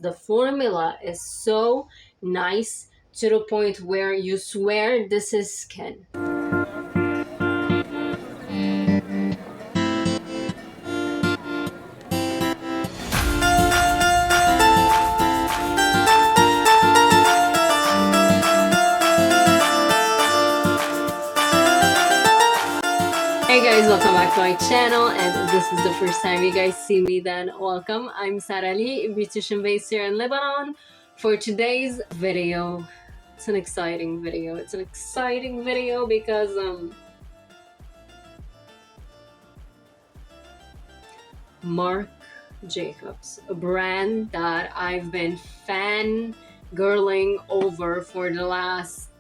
The formula is so nice to the point where you swear this is skin. Hey guys, welcome back to my channel, and this is the first time you guys see me, then welcome. I'm Sarali, beautician based here in Lebanon. For today's video, it's an exciting video. It's an exciting video because Marc Jacobs, a brand that I've been fangirling over for the last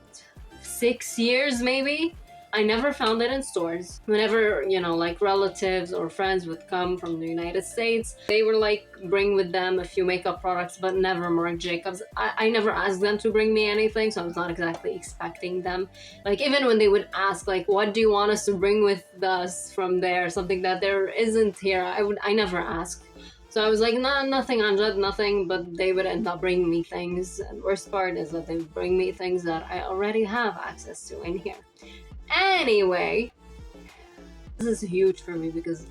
6 years maybe. I never found it in stores. Whenever, you know, like relatives or friends would come from the United States, they were like, bring with them a few makeup products, but never Marc Jacobs. I never asked them to bring me anything, so I was not exactly expecting them. Like, even when they would ask, like, what do you want us to bring with us from there? Something that there isn't here, I never asked. So I was like, nah, nothing, Anjad, nothing, but they would end up bringing me things. And the worst part is that they would bring me things that I already have access to in here. Anyway, this is huge for me because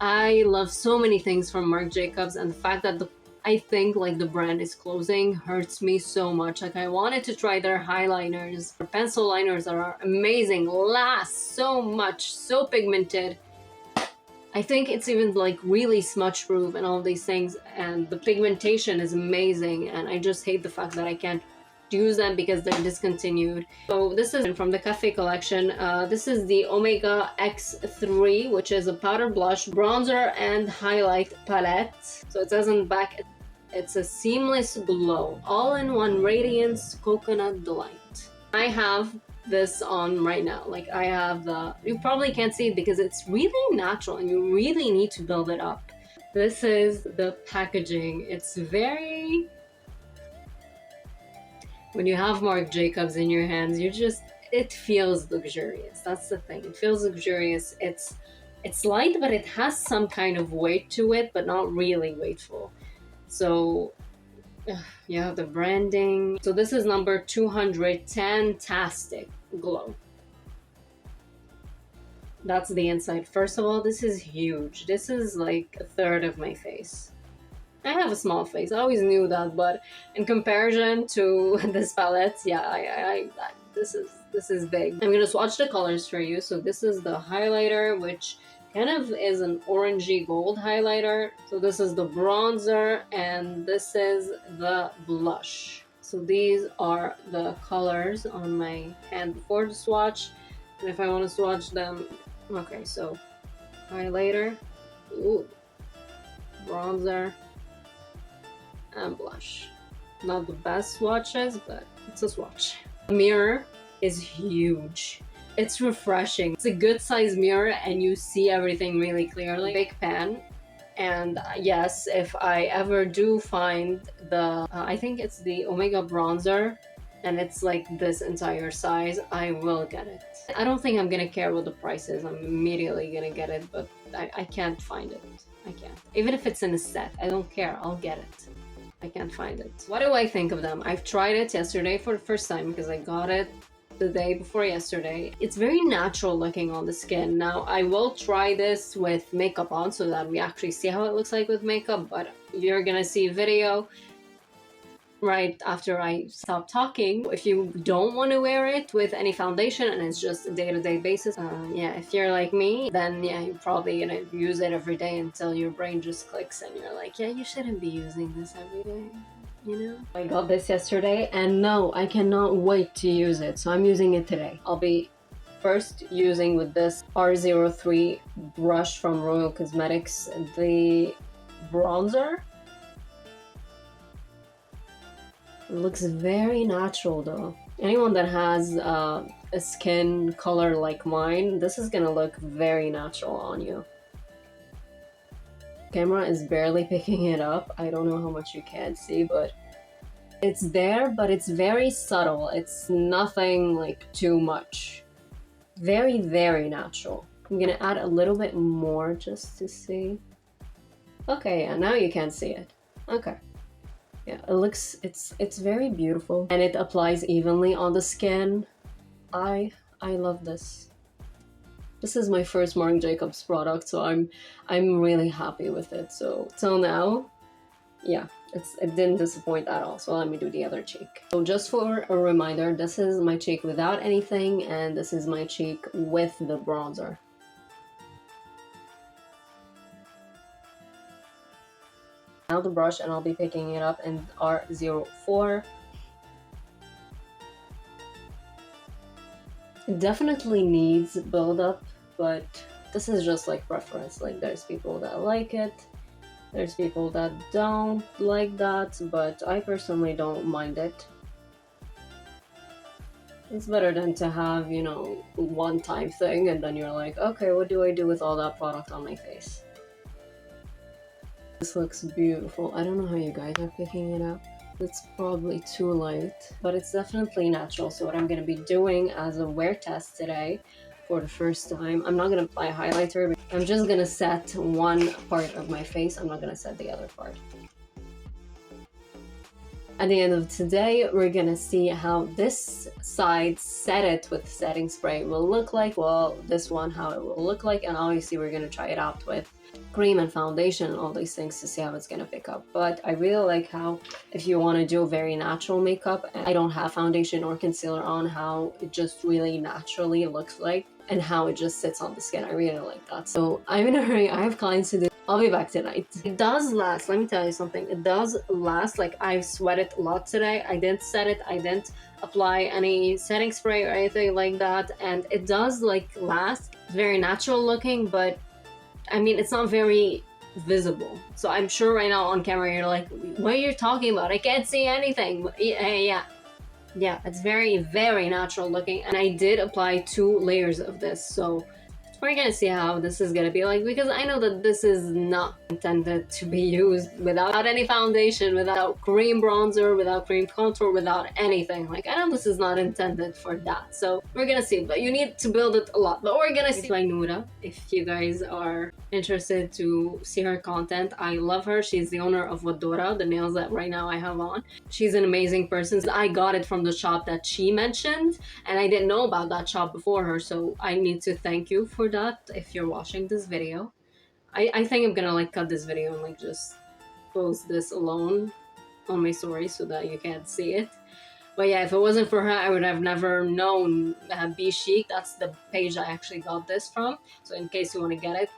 I love so many things from Marc Jacobs, and the fact that I think like the brand is closing hurts me so much. Like, I wanted to try their highliners. Their pencil liners are amazing, last so much, so pigmented. I think it's even like really smudge proof and all these things, and the pigmentation is amazing, and I just hate the fact that I can't use them because they're discontinued. So this is from the Cafe collection. This is the Omega X3, which is a powder blush, bronzer, and highlight palette. So it says on the back, it's a seamless glow, all-in-one radiance coconut delight. I have this on right now. Like, I have the, you probably can't see it because it's really natural and you really need to build it up. This is the packaging. It's very, when you have Marc Jacobs in your hands, you just, it feels luxurious. That's the thing. It feels luxurious. It's light, but it has some kind of weight to it, but not really weightful. So you have the branding. So this is number 210, Tastic Glow. That's the inside. First of all, this is huge. This is like a third of my face. I have a small face, I always knew that, but in comparison to this palette, yeah, this is big. I'm gonna swatch the colors for you. So this is the highlighter, which kind of is an orangey gold highlighter. So this is the bronzer, and this is the blush. So these are the colors on my hand before the swatch, and if I want to swatch them, okay, so highlighter, ooh, bronzer, and blush. Not the best swatches, but it's a swatch. The mirror is huge. It's refreshing. It's a good size mirror and you see everything really clearly. Big pan. And yes, if I ever do find the, I think it's the Omega bronzer, and it's like this entire size, I will get it. I don't think I'm gonna care what the price is. I'm immediately gonna get it, but I can't find it. I can't. Even if it's in a set, I don't care. I'll get it. I can't find it. What do I think of them? I've tried it yesterday for the first time because I got it the day before yesterday. It's very natural looking on the skin. Now, I will try this with makeup on so that we actually see how it looks like with makeup, but you're gonna see a video right after I stop talking. If you don't want to wear it with any foundation and it's just a day-to-day basis, yeah, if you're like me, then yeah, you're probably gonna use it every day until your brain just clicks and you're like, yeah, you shouldn't be using this every day, you know? I got this yesterday, and no, I cannot wait to use it, so I'm using it today. I'll be first using with this R03 brush from Royal Cosmetics the bronzer. It looks very natural though. Anyone that has a skin color like mine, this is gonna look very natural on you. Camera is barely picking it up. I don't know how much you can see, but it's there, but it's very subtle. It's nothing like too much. Very, very natural. I'm gonna add a little bit more just to see. Okay, yeah, now you can see it. Okay. Yeah, it looks, it's very beautiful and it applies evenly on the skin. I love this. This is my first Marc Jacobs product, so I'm really happy with it. So till now, yeah, it didn't disappoint at all. So let me do the other cheek. So just for a reminder, this is my cheek without anything, and this is my cheek with the bronzer. Now the brush, and I'll be picking it up in R04. It definitely needs build up, but this is just like preference. Like there's people that like it, there's people that don't like that, but I personally don't mind it. It's better than to have, you know, one-time thing and then you're like, okay, what do I do with all that product on my face? This looks beautiful. I don't know how you guys are picking it up. It's probably too light, but it's definitely natural. So what I'm going to be doing as a wear test today for the first time, I'm not going to apply highlighter. I'm just going to set one part of my face. I'm not going to set the other part. At the end of today, we're going to see how this side set it with setting spray will look like. Well, this one, how it will look like. And obviously we're going to try it out with cream and foundation and all these things to see how it's going to pick up. But I really like how, if you want to do very natural makeup, I don't have foundation or concealer on, how it just really naturally looks like and how it just sits on the skin. I really like that. So I'm in a hurry. I have clients to do. I'll be back tonight. It does last. Let me tell you something. It does last. Like I've sweated a lot today. I didn't set it. I didn't apply any setting spray or anything like that. And it does like last. It's very natural looking, but I mean, it's not very visible. So I'm sure right now on camera, you're like, what are you talking about? I can't see anything. Yeah, it's very, very natural looking. And I did apply 2 layers of this. So we're gonna see how this is gonna be like, because I know that this is not intended to be used without any foundation, without cream bronzer, without cream contour, without anything. Like, I know this is not intended for that. So we're gonna see, but you need to build it a lot. But we're gonna see. Like Noura, if you guys are interested to see her content, I love her. She's the owner of Wadora, the nails that right now I have on. She's an amazing person. I got it from the shop that she mentioned, and I didn't know about that shop before her, so I need to thank you for that if you're watching this video. I think I'm gonna like cut this video and like just post this alone on my story so that you can't see it. But yeah, if it wasn't for her, I would have never known Be Chic. That's the page I actually got this from. So in case you want to get it,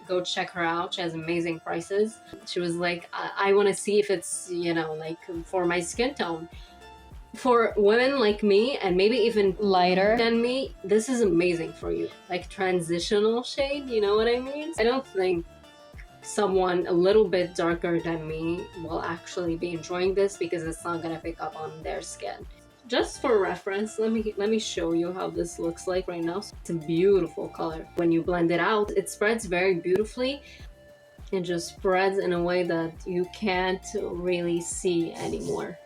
go check her out. She has amazing prices. She was like, I want to see if it's, you know, like for my skin tone. For women like me, and maybe even lighter than me, this is amazing for you. Like transitional shade, you know what I mean? I don't think someone a little bit darker than me will actually be enjoying this because it's not gonna pick up on their skin. Just for reference, let me show you how this looks like right now. It's a beautiful color. When you blend it out, it spreads very beautifully. It just spreads in a way that you can't really see anymore.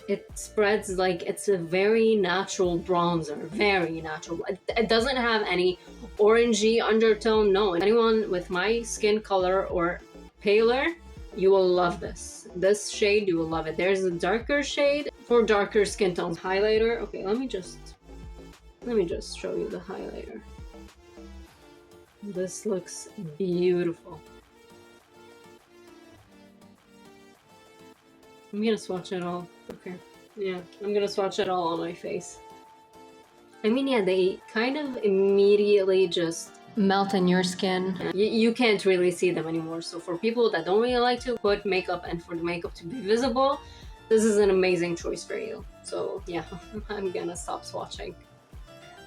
It spreads like it's a very natural bronzer, very natural. It doesn't have any orangey undertone, no. Anyone with my skin color or paler, you will love this. This shade, you will love it. There's a darker shade for darker skin tones. Highlighter, okay, let me just show you the highlighter. This looks beautiful. I'm gonna swatch it all. Okay. Yeah, I'm gonna swatch it all on my face. I mean, yeah, they kind of immediately just melt in your skin. You can't really see them anymore. So for people that don't really like to put makeup and for the makeup to be visible, this is an amazing choice for you. So yeah, I'm gonna stop swatching.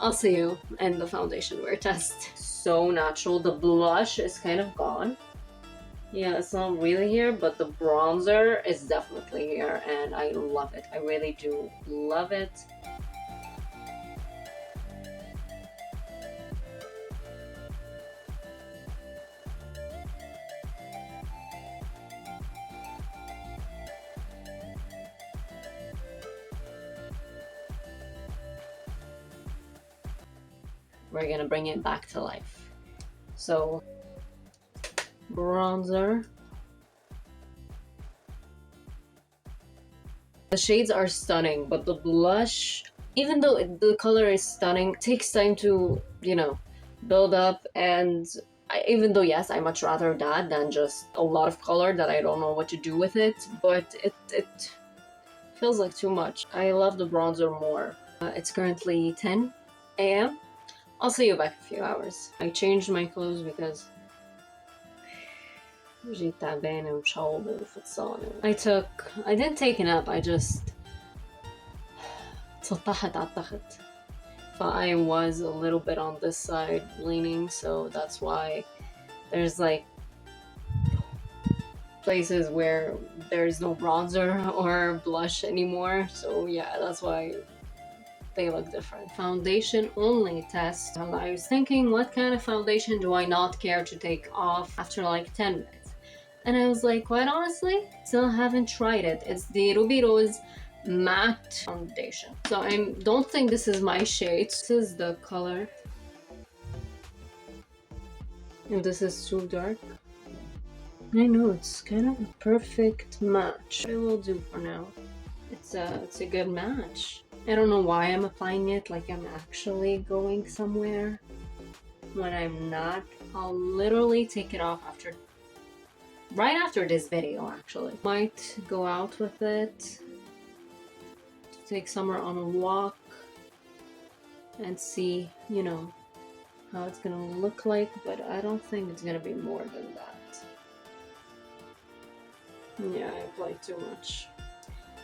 I'll see you in the foundation wear test. So natural. The blush is kind of gone. Yeah, it's not really here, but the bronzer is definitely here, and I love it. I really do love it. We're gonna bring it back to life. So bronzer, The shades are stunning, but the blush, even though the color is stunning, takes time to, you know, build up. And even though, yes, I much rather that than just a lot of color that I don't know what to do with it, but it feels like too much. I love the bronzer more. It's currently 10 a.m. I'll see you back in a few hours. I changed my clothes because جيت تعبانة ومشوبة وفطسانة. I didn't take a nap, I just تسطحت على التخت. I was a little bit on this side leaning, so that's why there's like places where there's no bronzer or blush anymore. So yeah, that's why they look different. Foundation only test. I was thinking, what kind of foundation do I not care to take off after like 10 minutes? And I was like, quite honestly, still haven't tried it. It's the Ruby Rose matte foundation. So I don't think this is my shade. This is the color. And this is too dark. I know, it's kind of a perfect match. I will do for now. It's a good match. I don't know why I'm applying it like I'm actually going somewhere when I'm not. I'll literally take it off right after this video actually. Might go out with it, take Summer on a walk and see, you know, how it's gonna look like, but I don't think it's gonna be more than that. Yeah, I applied too much.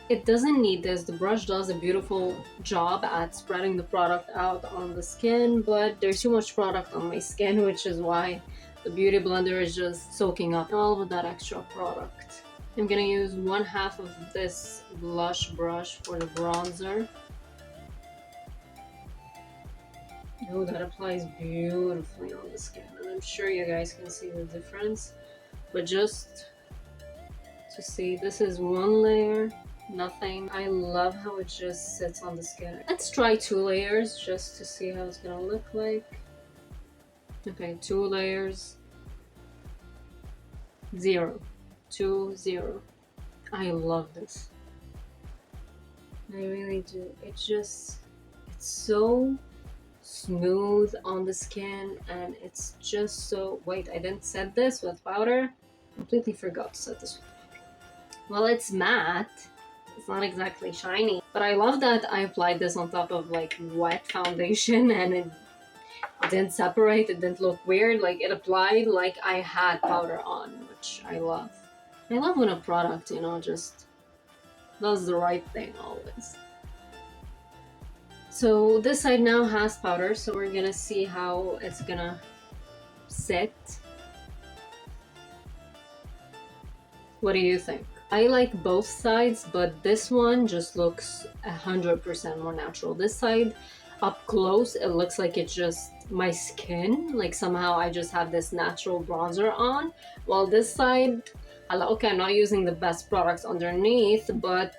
It doesn't need this. The brush does a beautiful job at spreading the product out on the skin, but there's too much product on my skin, which is why the Beauty Blender is just soaking up all of that extra product. I'm gonna use 1/2 of this blush brush for the bronzer. Oh, that applies beautifully on the skin, and I'm sure you guys can see the difference. But just to see, this is one layer, nothing. I love how it just sits on the skin. Let's try 2 layers just to see how it's gonna look like. Okay, 2 layers. 0. 2, 0. I love this. I really do. It's so smooth on the skin, and it's just so... Wait, I didn't set this with powder. Completely forgot to set this with powder. Well, it's matte. It's not exactly shiny, but I love that I applied this on top of like wet foundation and it didn't separate, it didn't look weird. Like it applied like I had powder on, which I love. I love when a product, you know, just does the right thing always. So this side now has powder, so we're gonna see how it's gonna sit. What do you think? I like both sides, but this one just looks 100% more natural. This side, up close, it looks like it's just my skin. Like somehow I just have this natural bronzer on. While this side, okay, I'm not using the best products underneath, but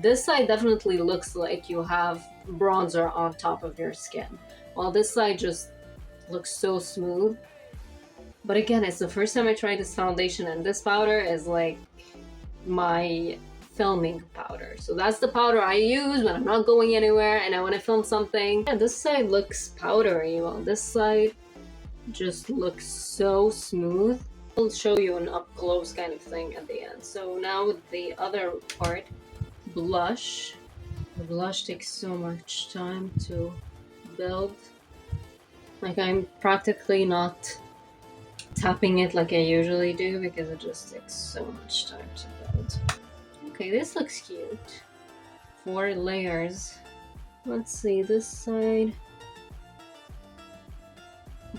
this side definitely looks like you have bronzer on top of your skin. While this side just looks so smooth. But again, it's the first time I tried this foundation, and this powder is like my filming powder. So that's the powder I use when I'm not going anywhere and I want to film something. Yeah, this side looks powdery, while this side just looks so smooth. I'll show you an up close kind of thing at the end. So now with the other part, blush. The blush takes so much time to build. Like I'm practically not tapping it like I usually do because it just takes so much time to build. Okay, this looks cute. 4 layers. Let's see this side.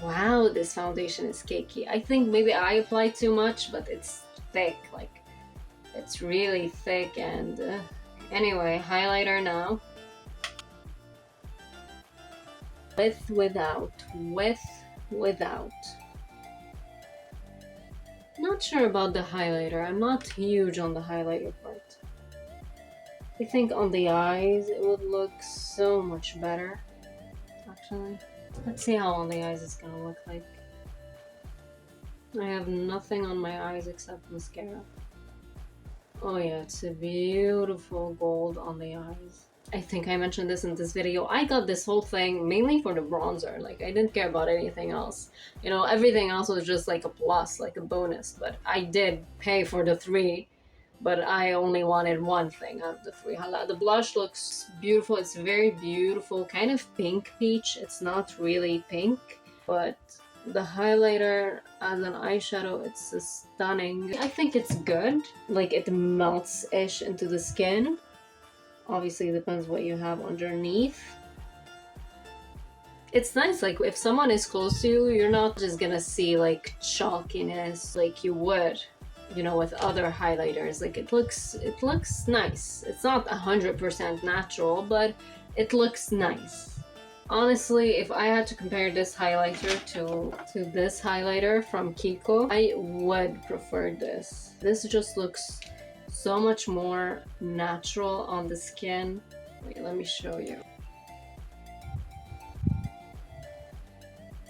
Wow, this foundation is cakey. I think maybe I applied too much, but it's thick. Like, it's really thick. And anyway, highlighter now. With, without, with, without. Not sure about the highlighter. I'm not huge on the highlighter part. I think on the eyes it would look so much better, actually. Let's see how on the eyes it's gonna look like. I have nothing on my eyes except mascara. Oh yeah, it's a beautiful gold on the eyes. I think I mentioned this in this video. I got this whole thing mainly for the bronzer. Like, I didn't care about anything else. You know, everything else was just like a plus, like a bonus. But I did pay for the three, but I only wanted one thing out of the three. The blush looks beautiful. It's very beautiful, kind of pink peach. It's not really pink, but the highlighter as an eyeshadow, it's stunning. I think it's good. Like, it melts-ish into the skin. Obviously, it depends what you have underneath. It's nice, like, if someone is close to you, you're not just gonna see, like, chalkiness like you would, you know, with other highlighters. Like, it looks nice. It's not 100% natural, but it looks nice. Honestly, if I had to compare this highlighter to this highlighter from Kiko, I would prefer this. This just looks so much more natural on the skin. Wait, let me show you.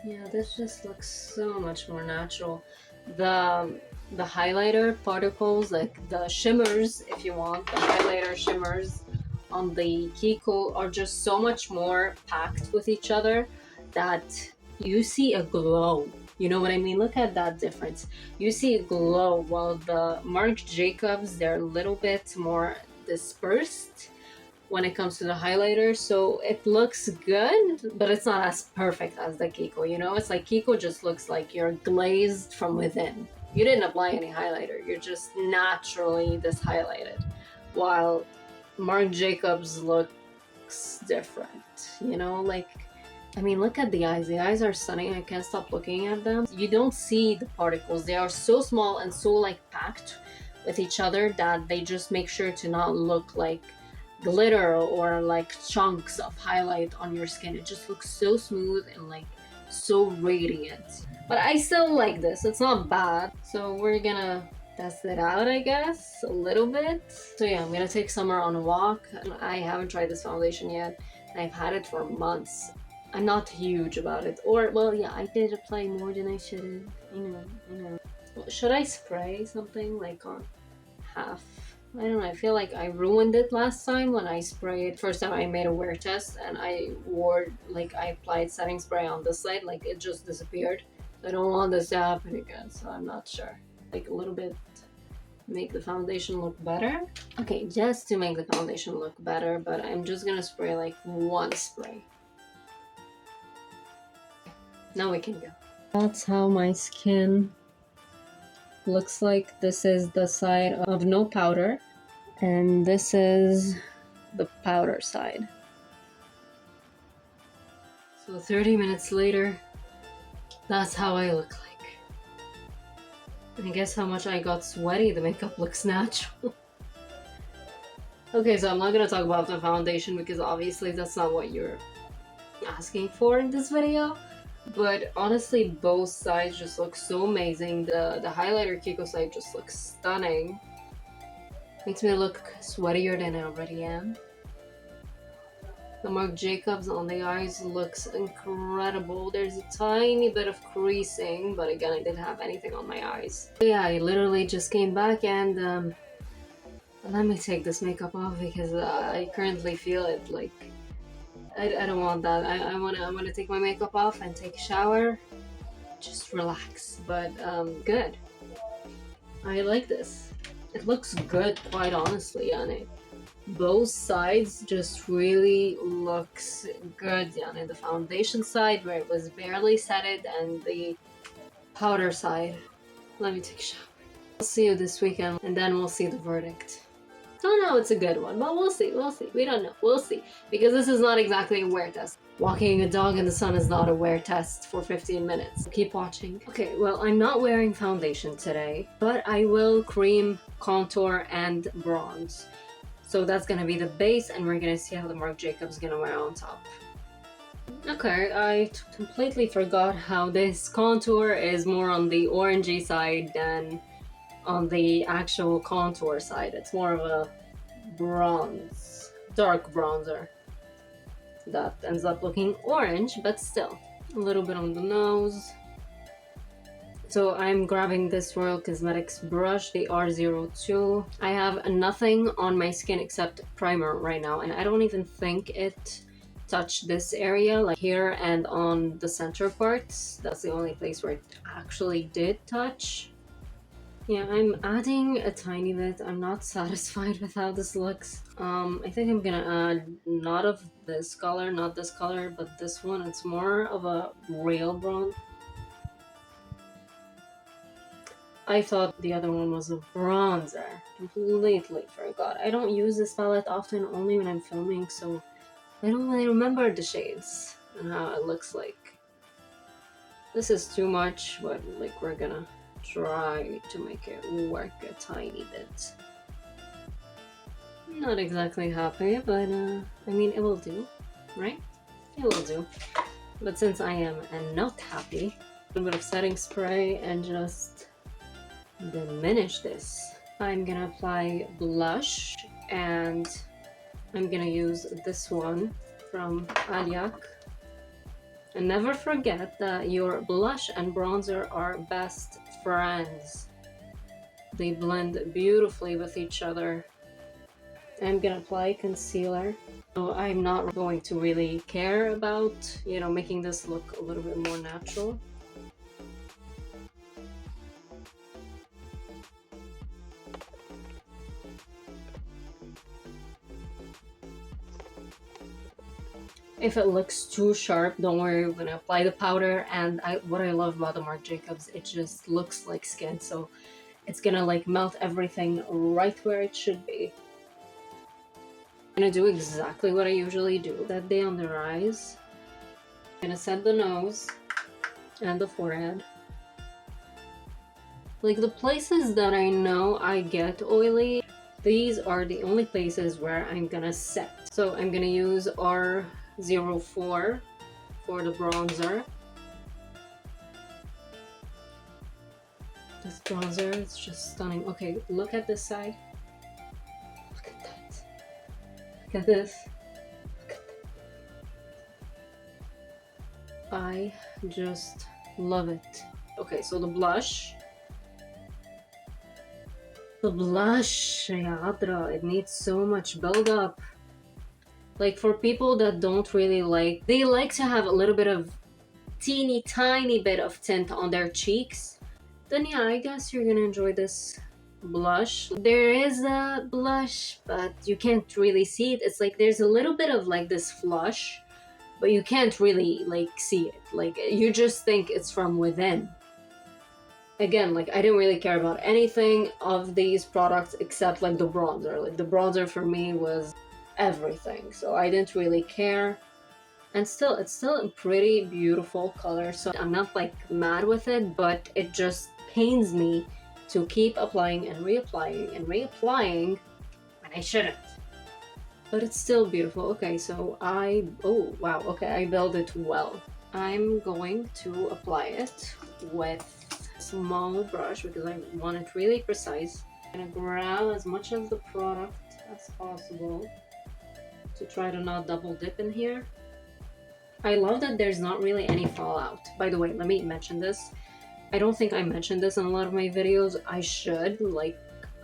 Yeah, this just looks so much more natural. The highlighter particles, like the shimmers, if you want, the highlighter shimmers on the Kiko are just so much more packed with each other that you see a glow. You know what I mean? Look at that difference. You see a glow, while the Marc Jacobs, they're a little bit more dispersed when it comes to the highlighter, so it looks good, but it's not as perfect as the Kiko, you know? It's like Kiko just looks like you're glazed from within. You didn't apply any highlighter, you're just naturally this highlighted, while Marc Jacobs looks different, you know? Like, I mean, look at the eyes. The eyes are stunning. I can't stop looking at them. You don't see the particles. They are so small and so, like, packed with each other that they just make sure to not look like glitter or like chunks of highlight on your skin. It just looks so smooth and like so radiant. But I still like this. It's not bad. So we're gonna test it out, I guess, a little bit. So yeah, I'm gonna take Summer on a walk. I haven't tried this foundation yet. I've had it for months. I'm not huge about it. Or, well, yeah, I did apply more than I should have. I know. Should I spray something like on half? I don't know, I feel like I ruined it last time when I sprayed. First time I made a wear test and I applied setting spray on this side, like it just disappeared. I don't want this to happen again, so I'm not sure. Like a little bit, make the foundation look better. Okay, just to make the foundation look better, but I'm just gonna spray like one spray. Now we can go. That's how my skin looks like. This is the side of no powder, and this is the powder side. So 30 minutes later, that's how I look like. And guess how much I got sweaty? The makeup looks natural. Okay, so I'm not gonna talk about the foundation because obviously that's not what you're asking for in this video. But honestly, both sides just look so amazing. The highlighter Kiko side just looks stunning. Makes me look sweatier than I already am. The Marc Jacobs on the eyes looks incredible. There's a tiny bit of creasing, but again, I didn't have anything on my eyes. Yeah, I literally just came back and let me take this makeup off because I currently feel it like I don't want that. I wanna take my makeup off and take a shower, just relax. But good. I like this. It looks good, quite honestly, Yane. Both sides just really looks good, Yane. The foundation side where it was barely setted, and the powder side. Let me take a shower. I'll see you this weekend, and then we'll see the verdict. Oh no, it's a good one, but we'll see. We don't know. We'll see. Because this is not exactly a wear test. Walking a dog in the sun is not a wear test for 15 minutes. Keep watching. Okay, well, I'm not wearing foundation today, but I will cream, contour, and bronze. So that's gonna be the base, and we're gonna see how the Marc Jacobs is gonna wear on top. Okay, I completely forgot how this contour is more on the orangey side than on the actual contour side. It's more of a bronze, dark bronzer that ends up looking orange, but still a little bit on the nose. So I'm grabbing this Royal Cosmetics brush, the R02. I have nothing on my skin except primer right now, and I don't even think it touched this area, like here and on the center parts. That's the only place where it actually did touch. Yeah, I'm adding a tiny bit. I'm not satisfied with how this looks. I think I'm gonna add not of this color, not this color, but this one. It's more of a real bronze. I thought the other one was a bronzer. Completely forgot. I don't use this palette often, only when I'm filming, so I don't really remember the shades and how it looks like. This is too much, but like we're gonna try to make it work a tiny bit. Not exactly happy, but I mean, it will do, right? It will do. But since I am not happy, a little bit of setting spray and just diminish this. I'm gonna apply blush, and I'm gonna use this one from Ailyak. And never forget that your blush and bronzer are best friends. They blend beautifully with each other. I'm gonna apply concealer. So I'm not going to really care about, you know, making this look a little bit more natural. If it looks too sharp, don't worry, we're gonna apply the powder. And what I love about the Marc Jacobs, it just looks like skin, so it's gonna like melt everything right where it should be. I'm gonna do exactly what I usually do that day on the eyes. I'm gonna set the nose and the forehead. Like the places that I know I get oily, these are the only places where I'm gonna set. So I'm gonna use R04 for the bronzer. This bronzer is just stunning. Okay, look at this side. Look at that. Look at this. Look at that. I just love it. Okay, so the blush. The blush, يا عطرة, it needs so much build-up. Like for people that don't really like, they like to have a little bit of teeny tiny bit of tint on their cheeks, then yeah, I guess you're gonna enjoy this blush. There is a blush, but you can't really see it. It's like there's a little bit of like this flush, but you can't really like see it. Like you just think it's from within. Again, like I didn't really care about anything of these products except like the bronzer. Like the bronzer for me was everything, so I didn't really care. And still, it's still a pretty beautiful color, so I'm not like mad with it, but it just pains me to keep applying and reapplying and reapplying when I shouldn't. But it's still beautiful. Okay, so oh wow, okay, I build it well. I'm going to apply it with a small brush because I want it really precise. I'm gonna grab as much of the product as possible to try to not double dip in here. I love that there's not really any fallout. By the way, let me mention this. I don't think I mentioned this in a lot of my videos. I should. Like,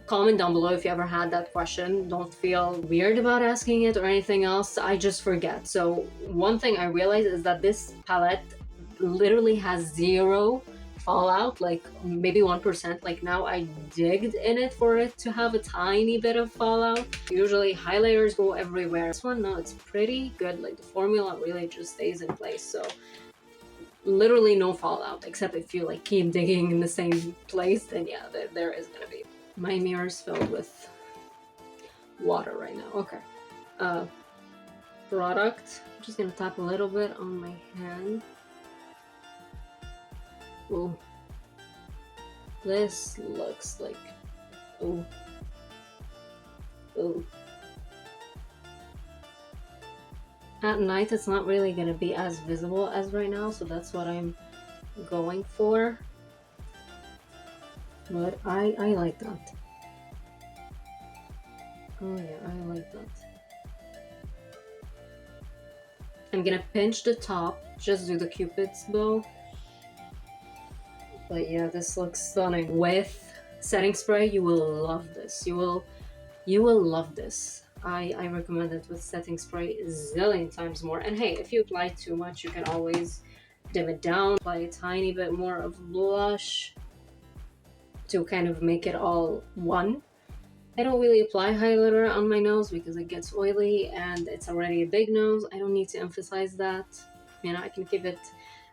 comment down below if you ever had that question. Don't feel weird about asking it or anything else. I just forget. So one thing I realized is that this palette literally has zero fallout, like maybe 1%. Like now I digged in it for it to have a tiny bit of fallout. Usually highlighters go everywhere. This one, no, it's pretty good. Like the formula really just stays in place. So literally no fallout, except if you like keep digging in the same place, then yeah, there is gonna be. My mirror's filled with water right now. Okay. Product. I'm just gonna tap a little bit on my hand. Ooh. This looks like, ooh. Ooh. At night, it's not really gonna be as visible as right now, so that's what I'm going for. But I like that. Oh yeah, I like that. I'm gonna pinch the top, just do the Cupid's bow. But yeah, this looks stunning. With setting spray, you will love this. You will love this. I recommend it with setting spray a zillion times more. And hey, if you apply too much, you can always dim it down. Apply a tiny bit more of blush to kind of make it all one. I don't really apply highlighter on my nose because it gets oily and it's already a big nose. I don't need to emphasize that. You know, I can keep it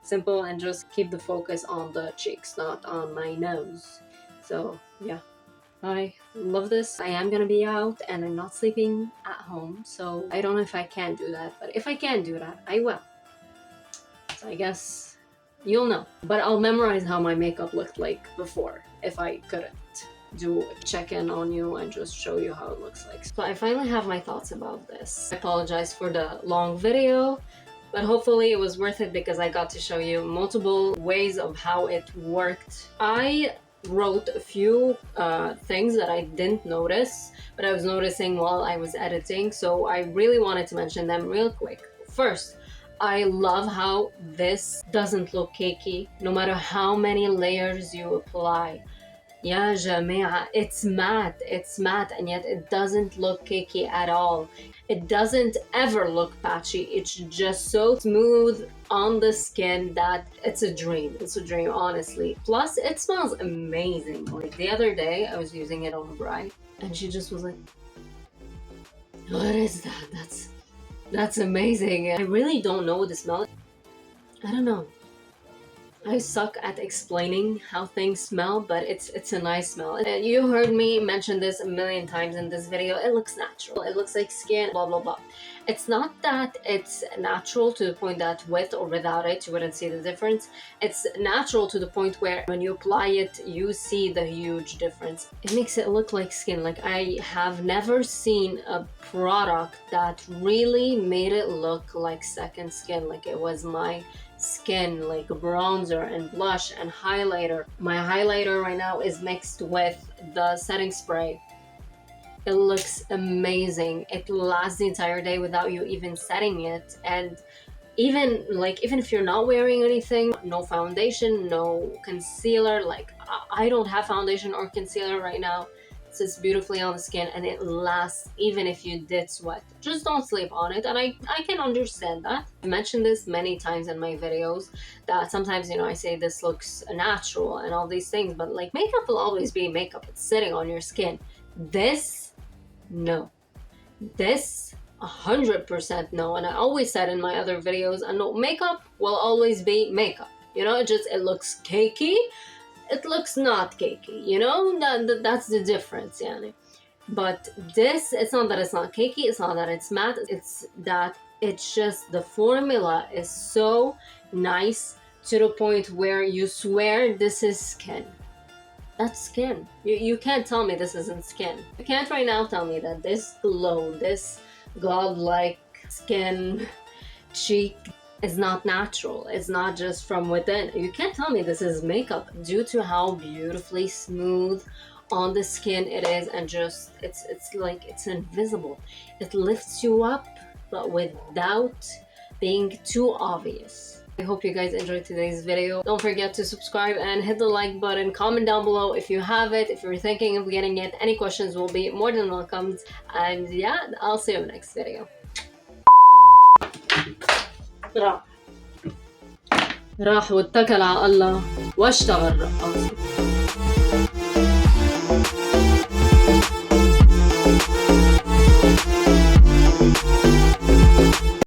simple and just keep the focus on the cheeks, not on my nose. So yeah, I love this. I am gonna be out and I'm not sleeping at home, so I don't know if I can do that, but if I can do that, I will. So I guess you'll know. But I'll memorize how my makeup looked like before if I couldn't do a check-in on you and just show you how it looks like. So I finally have my thoughts about this. I apologize for the long video, but hopefully it was worth it because I got to show you multiple ways of how it worked. I wrote a few things that I didn't notice, but I was noticing while I was editing, so I really wanted to mention them real quick. First, I love how this doesn't look cakey, no matter how many layers you apply. Ya Jamea, it's matte, and yet it doesn't look cakey at all. It doesn't ever look patchy. It's just so smooth on the skin that it's a dream. It's a dream, honestly. Plus, it smells amazing. Like the other day, I was using it on Barri, and she just was like, "What is that? That's amazing." I really don't know what the smell is. I don't know. I suck at explaining how things smell, but it's a nice smell. And you heard me mention this a million times in this video. It looks natural. It looks like skin, blah, blah, blah. It's not that it's natural to the point that with or without it, you wouldn't see the difference. It's natural to the point where when you apply it, you see the huge difference. It makes it look like skin. Like, I have never seen a product that really made it look like second skin. Like it was my skin, like bronzer and blush and highlighter. My highlighter right now is mixed with the setting spray. It looks amazing. It lasts the entire day without you even setting it. And even if you're not wearing anything, no foundation, no concealer, like I don't have foundation or concealer right now. It sits beautifully on the skin and it lasts even if you did sweat. Just don't sleep on it, and I can understand that. I've mentioned this many times in my videos that sometimes, you know, I say this looks natural and all these things, but like makeup will always be makeup. It's sitting on your skin. This, no. This 100% no. And I always said in my other videos, I know makeup will always be makeup. You know, it looks cakey. It looks not cakey, you know? That's the difference, yani. But this, it's not that it's not cakey, it's not that it's matte, it's that it's just the formula is so nice to the point where you swear this is skin. That's skin. You can't tell me this isn't skin. You can't right now tell me that this glow, this god-like skin, cheek, is not natural. It's not just from within. You can't tell me this is makeup due to how beautifully smooth on the skin it is, and just it's like it's invisible. It lifts you up, but without being too obvious. I hope you guys enjoyed today's video. Don't forget to subscribe and hit the like button. Comment down below if you have it, if you're thinking of getting it. Any questions will be more than welcomed. And yeah, I'll see you in the next video. راح واتكل على الله واشتغل رقاصة.